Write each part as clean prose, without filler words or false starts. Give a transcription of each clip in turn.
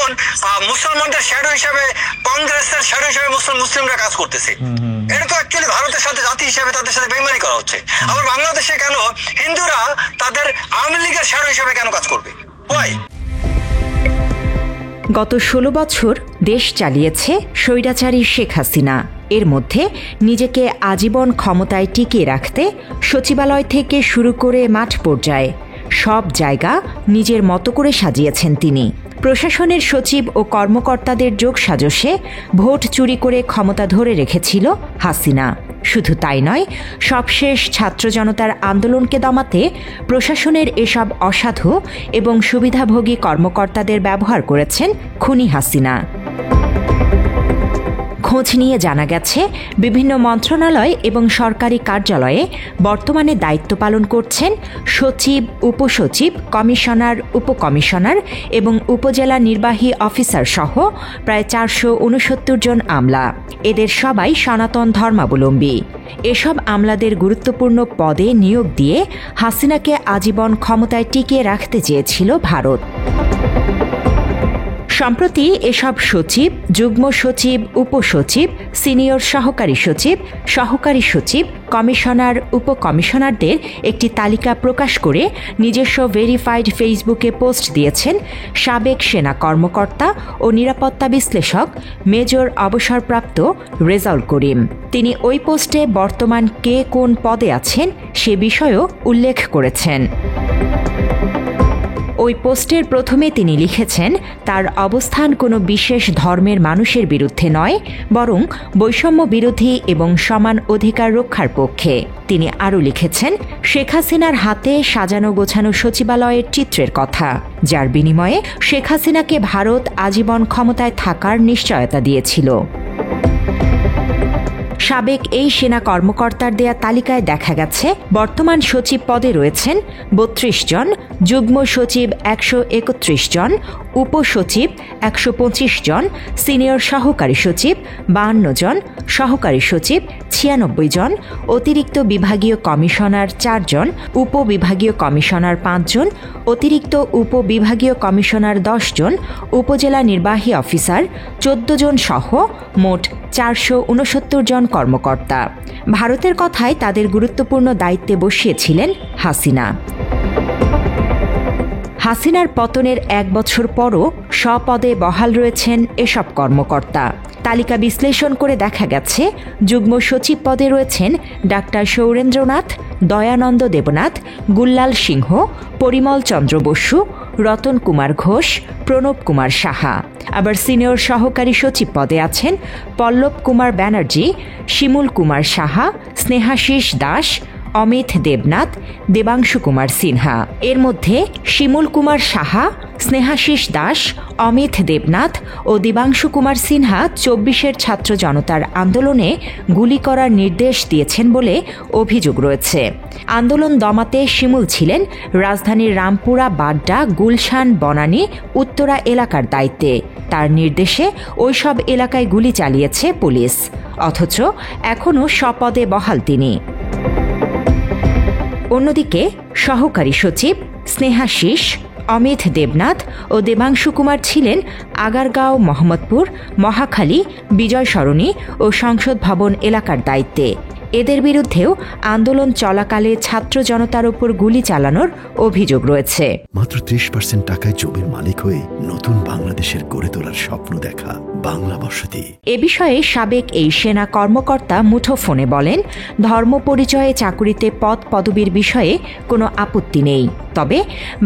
এখন মুসলমানদের শ্যাডো হিসাবে, কংগ্রেসের শ্যাডো হিসাবে মুসলিমরা কাজ করতেছে। এটা তো অ্যাকচুয়ালি ভারতের সাথে জাতি হিসাবে তাদের সাথে বেইমানি করা হচ্ছে। আবার বাংলাদেশে কেন হিন্দুরা তাদের আওয়ামী লীগের শ্যাডো হিসাবে কেন কাজ করবে? গত 16 বছর দেশ চালিয়েছে স্বৈরাচারী শেখ হাসিনা। এর মধ্যে নিজেকে আজীবন ক্ষমতায় টিকিয়ে রাখতে সচিবালয় থেকে শুরু করে মাঠ পর্যায়ে সব জায়গা নিজের মতো করে সাজিয়েছেন তিনি। প্রশাসনের সচিব ও কর্মকর্তাদের যোগসাজশে ভোট চুরি করে ক্ষমতা ধরে রেখেছিল হাসিনা। শুধু তাই নয়, সবশেষ ছাত্র জনতার আন্দোলনকে দমাতে প্রশাসনের এসব অসাধু এবং সুবিধাভোগী কর্মকর্তাদের ব্যবহার করেছেন খুনি হাসিনা। খোঁজ নিয়ে জানা গেছে, বিভিন্ন মন্ত্রণালয় এবং সরকারি কার্যালয়ে বর্তমানে দায়িত্ব পালন করছেন সচিব, উপসচিব, কমিশনার, উপকমিশনার এবং উপজেলা নির্বাহী অফিসার সহ প্রায় 469 জন আমলা। এদের সবাই সনাতন ধর্মাবলম্বী। এসব আমলাদের গুরুত্বপূর্ণ পদে নিয়োগ দিয়ে হাসিনাকে আজীবন ক্ষমতায় টিকিয়ে রাখতে চেয়েছিল ভারত। সম্প্রতি এসব সচিব, যুগ্ম সচিব, উপসচিব, সিনিয়র সহকারী সচিব, সহকারী সচিব, কমিশনার, উপকমিশনারদের একটি তালিকা প্রকাশ করে নিজস্ব ভেরিফাইড ফেসবুকে পোস্ট দিয়েছেন সাবেক সেনা কর্মকর্তা ও নিরাপত্তা বিশ্লেষক মেজর অবসরপ্রাপ্ত রেজাউল করিম। তিনি ওই পোস্টে বর্তমান কে কোন পদে আছেন সে বিষয়েও উল্লেখ করেছেন। ওই পোস্টের প্রথমে তিনি লিখেছেন, তার অবস্থান কোনো বিশেষ ধর্মের মানুষের বিরুদ্ধে নয়, বরং বৈষম্য বিরোধী এবং সমান অধিকার রক্ষার পক্ষে। তিনি আরও লিখেছেন, শেখ হাসিনার হাতে সাজানো গোছানো সচিবালয়ের চিত্রের কথা, যার বিনিময়ে শেখ হাসিনাকে ভারত আজীবন ক্ষমতায় থাকার নিশ্চয়তা দিয়েছিল। সাবেক এই সেনা কর্মকর্তার দেয়া তালিকায় দেখা গেছে, বর্তমান সচিব পদে রয়েছেন 32 জন, যুগ্ম সচিব 131 জন, উপসচিব 125 জন, সিনিয়র সহকারী সচিব 52 জন, সহকারী সচিব 96 জন, অতিরিক্ত বিভাগীয় কমিশনার 4 জন, উপবিভাগীয় কমিশনার 5 জন, অতিরিক্ত উপবিভাগীয় কমিশনার 10 জন, উপজেলা নির্বাহী অফিসার 14 জন সহ মোট 469 জন কর্মকর্তা। ভারতের কথায় তাদের গুরুত্বপূর্ণ দায়িত্বে বসিয়েছিলেন হাসিনা। হাসিনার পতনের 1 বছর পরও স্বপদে বহাল রয়েছেন এসব কর্মকর্তা। তালিকা বিশ্লেষণ করে দেখা গেছে, যুগ্ম সচিব পদে রয়েছেন ডাক্তার সৌরেন্দ্রনাথ, দয়ানন্দ দেবনাথ, গুল্লাল সিংহ, পরিমল চন্দ্র বসু, রতন কুমার ঘোষ, প্রণব কুমার সাহা। আবার সিনিয়র সহকারী সচিব পদে আছেন পল্লব কুমার ব্যানার্জি, শিমুল কুমার সাহা, স্নেহাশিস দাস, অমিত দেবনাথ, দেবাংশু কুমার সিনহা। এর মধ্যে শিমুল কুমার সাহা, স্নেহাশিস দাস, অমিত দেবনাথ ও দেবাংশু কুমার সিনহা 24-এর ছাত্র জনতার আন্দোলনে গুলি করার নির্দেশ দিয়েছেন বলে অভিযোগ রয়েছে। আন্দোলন দমাতে শিমুল ছিলেন রাজধানীর রামপুরা, বাড্ডা, গুলশান, বনানী, উত্তরা এলাকার দায়িত্বে। তার নির্দেশে ওইসব এলাকায় গুলি চালিয়েছে পুলিশ, অথচ এখনও স্বপদে বহাল তিনি। অন্যদিকে সহকারী সচিব স্নেহাশিস, অমিত দেবনাথ ও দেবাংশু কুমার ছিলেন আগারগাঁও, মোহাম্মদপুর, মহাখালী, বিজয় সরণি ও সংসদ ভবন এলাকার দায়িত্বে। এদের বিরুদ্ধেও আন্দোলন চলাকালে ছাত্র জনতার উপর গুলি চালানোর অভিযোগ রয়েছে। মাত্র 30% টাকায় জমির মালিক হয়ে নতুন বাংলাদেশের গড়ে তোলার স্বপ্ন দেখা বাংলা বসতি। এ বিষয়ে সাবেক এই সেনা কর্মকর্তা মুঠোফোনে বলেন, ধর্ম পরিচয়ে চাকুরিতে পদ পদবীর বিষয়ে কোনো আপত্তি নেই, তবে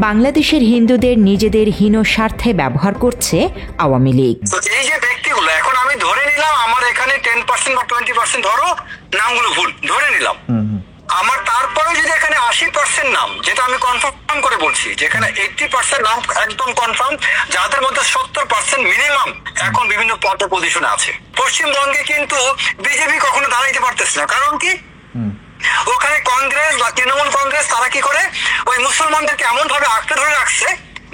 বাংলাদেশের হিন্দুদের নিজেদের হীন স্বার্থে ব্যবহার করছে আওয়ামী লীগ। এই যে ব্যক্তিগুলো, এখন আমি ধরে নিলাম আমার এখানে 10% বা 20% ধরো নামগুলো ভুল ধরে নিলাম, আমার তারপরে যদি এখানে 80% নাম, যেটা আমি কনফার্ম করে বলছি, যেখানে 80% নাম একদম কনফার্ম, যাদের মধ্যে 70% মিনিমাম এখন বিভিন্ন পদ পজিশনে আছে। পশ্চিমবঙ্গে কিন্তু বিজেপি কখনো দাঁড়াইতে পারতেছে না, কারণ কি ওখানে কংগ্রেস বা তৃণমূল কংগ্রেস তারা কি করে ওই মুসলমানদেরকে এমন ভাবে আঁকড়ে ধরে রাখছে,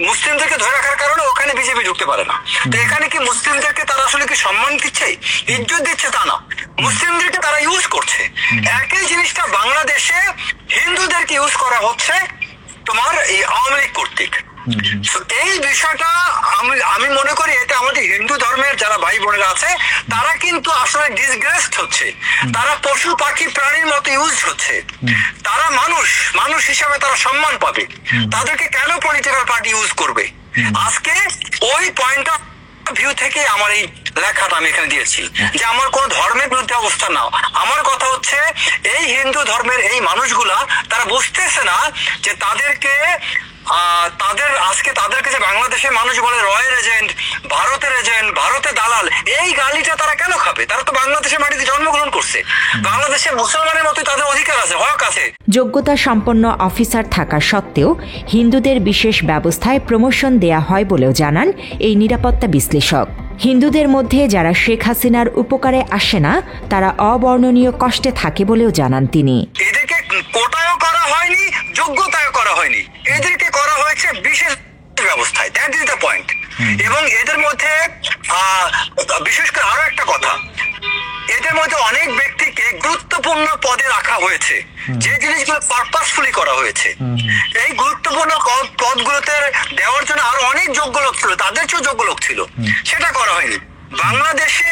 মুসলিমদেরকে ধরে রাখার কারণে ওখানে বিজেপি ঢুকতে পারে না। তো এখানে কি মুসলিমদেরকে তারা আসলে কি সম্মান দিচ্ছে, ইজ্জত দিচ্ছে? তা না, মুসলিমদেরকে তারা ইউজ করছে। একই জিনিসটা বাংলাদেশে হিন্দুদেরকে ইউজ করা হচ্ছে তোমার এই আওয়ামী লীগ কর্তৃক। So, এই বিষয়টা আমি মনে করি এটা আমাদের হিন্দু ধর্মের যারা ভাই বোনেরা আছে তারা কিন্তু আসলে ডিসগ্রেসড হচ্ছে, তারা পশু পাখি প্রাণীর মতো ইউজ হচ্ছে, তারা মানুষ হিসাবে তারা সম্মান পাবে, তাদেরকে কেন পলিটিক্যাল পার্টি ইউজ করবে? আজকে ওই পয়েন্ট অফ ভিউ থেকে আমার এই লেখাটা আমি এখানে দিয়েছি যে আমার কোন ধর্মের বিরুদ্ধে অবস্থান নাও, আমার কথা হচ্ছে এই হিন্দু ধর্মের এই মানুষগুলা তারা বুঝতেছে না যে তাদেরকে যে বাংলাদেশের মানুষ বলে রয়ের এজেন্ট, ভারতের এজেন্ট, ভারতের দালাল, এই গালিটা তারা কেন খাবে? তারা তো বাংলাদেশের মাটিতে জন্মগ্রহণ করছে, বাংলাদেশের মুসলমানের মতোই তাদের অধিকার আছে, হক আছে। যোগ্যতা সম্পন্ন অফিসার থাকা সত্ত্বেও হিন্দুদের বিশেষ ব্যবস্থায় প্রমোশন দেয়া হয় বলেও জানান এই নিরাপত্তা বিশ্লেষক। হিন্দুদের মধ্যে যারা শেখ হাসিনার উপকারে আসে না তারা অবর্ণনীয় কষ্টে থাকে বলেও জানান তিনি। এদেরকে কোটায়ও করা হয়নি, যোগ্যতায়ও করা হয়নি, এদেরকে করা হয়েছে বিশেষ ব্যবস্থায়। That is the point. এবং এদের মধ্যে বিশেষ করে আরো একটা কথা, এদের মধ্যে অনেক ব্যক্তিকে গুরুত্বপূর্ণ পদে রাখা হয়েছে, যে জিনিসগুলো পারপাসফুলি করা হয়েছে। এই গুরুত্বপূর্ণ পদগুলোতে দেওয়ার জন্য আরো অনেক যোগ্য লোক ছিল, তাদের চেয়েও যোগ্য লোক ছিল, সেটা করা হয়নি। বাংলাদেশে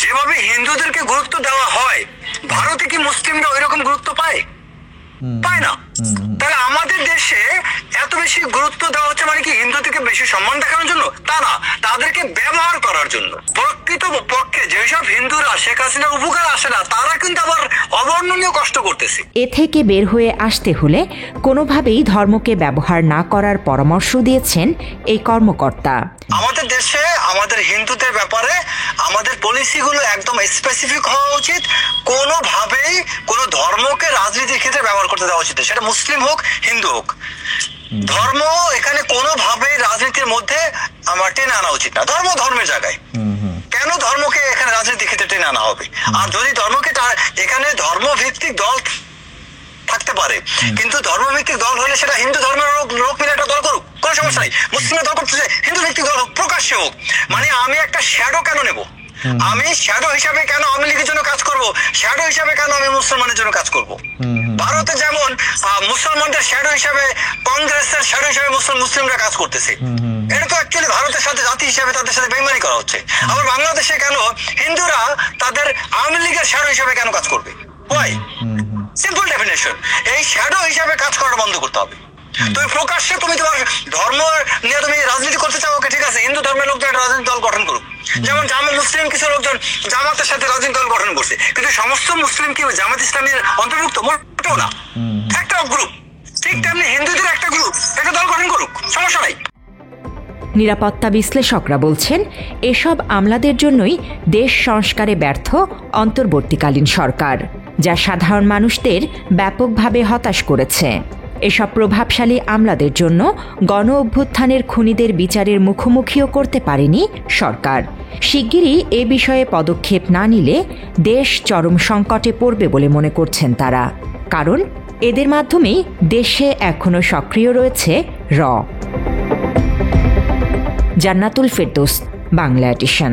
যেভাবে হিন্দুদেরকে গুরুত্ব দেওয়া হয়, ভারতে কি মুসলিমরা ওই রকম গুরুত্ব পায়? পায় না। তাহলে আমাদের দেশে এত বেশি গুরুত্ব দেওয়া হচ্ছে মানে কি হিন্দুদেরকে বেশি সম্মান দেখানোর জন্য? তা না, তাদেরকে ব্যবহার করার জন্য। প্রকৃত পক্ষে যেসব হিন্দুরা শেখ হাসিনার উপকার আসে না, তারা কিন্তু আবার অবর্ণনীয় কষ্ট করতেছে। এ থেকে বের হয়ে আসতে হলে কোনোভাবেই ধর্মকে ব্যবহার না করার পরামর্শ দিয়েছেন এই কর্মকর্তা। আমাদের দেশে আমাদের হিন্দুদের ব্যাপারে আমাদের পলিসিগুলো একদম স্পেসিফিক হওয়া উচিত। কোনোভাবেই কোনো ধর্মকে রাজনীতির ক্ষেত্রে ব্যবহার করতে দেওয়া উচিত, সেটা মুসলিম হোক হিন্দু হোক। ধর্ম এখানে কোনোভাবেই রাজনীতির মধ্যে আমার টেনে আনা উচিত না। ধর্ম ধর্মের জায়গায়, কেন ধর্মকে এখানে রাজনীতির ক্ষেত্রে টেনে আনা হবে? আর যদি ধর্মকে এখানে ধর্মভিত্তিক দল থাকতে পারে, কিন্তু ধর্মভিত্তিক দল হলে সেটা হিন্দু ধর্মের লোক মিলে একটা দল করুক, কোনো সমস্যা নেই। মুসলিমের দল করতেছে, হিন্দু ভিত্তিক দল হোক, প্রকাশ্যে হোক। মানে আমি একটা শ্যাডো কেন নেব? আমি শ্যাডো হিসাবে কেন আওয়ামী লীগের জন্য কাজ করব? শ্যাডো হিসাবে কেন আমি মুসলমানের জন্য কাজ করব? ভারতে যেমন মুসলমানদের শ্যাডো হিসাবে, কংগ্রেসের শ্যাডো হিসাবে মুসলিমরা কাজ করতেছে, এটা তো অ্যাকচুয়ালি ভারতের সাথে জাতি হিসাবে তাদের সাথে বেইমানি করা হচ্ছে। আবার বাংলাদেশে কেন হিন্দুরা তাদের আওয়ামী লীগের শ্যাডো হিসাবে কেন কাজ করবে? ওয়াই? সিম্পল ডেফিনেশন, এই শ্যাডো হিসাবে কাজ করাটা বন্ধ করতে হবে। তুমি প্রকাশ্যে তুমি তোমার ধর্ম নিয়ে তুমি রাজনীতি করতে চাও, ওকে ঠিক আছে, হিন্দু ধর্মের লোকজন একটা রাজনৈতিক দল গঠন করুক। যেমন মুসলিম কিছু লোকজন জামাতের সাথে রাজনৈতিক দল গঠন করছে, কিন্তু সমস্ত মুসলিম কি জামাত ইসলামের অন্তর্ভুক্ত? মোটেও না, একটা গ্রুপ। ঠিক তেমনি হিন্দুদের একটা গ্রুপ একটা দল গঠন করুক, সমস্যা নাই। নিরাপত্তা বিশ্লেষকরা বলছেন এসব আমলাদের জন্যই দেশ সংস্কারে ব্যর্থ অন্তর্বর্তীকালীন সরকার, যা সাধারণ মানুষদের ব্যাপকভাবে হতাশ করেছে। এসব প্রভাবশালী আমলাদের জন্য গণ অভ্যুত্থানের খুনিদের বিচারের মুখোমুখিও করতে পারেনি সরকার। শিগগিরই এ বিষয়ে পদক্ষেপ না নিলে দেশ চরম সংকটে পড়বে বলে মনে করছেন তারা, কারণ এদের মাধ্যমেই দেশে এখনও সক্রিয় রয়েছে র। জান্নাতুল ফেরদৌস, বাংলা এডিশন।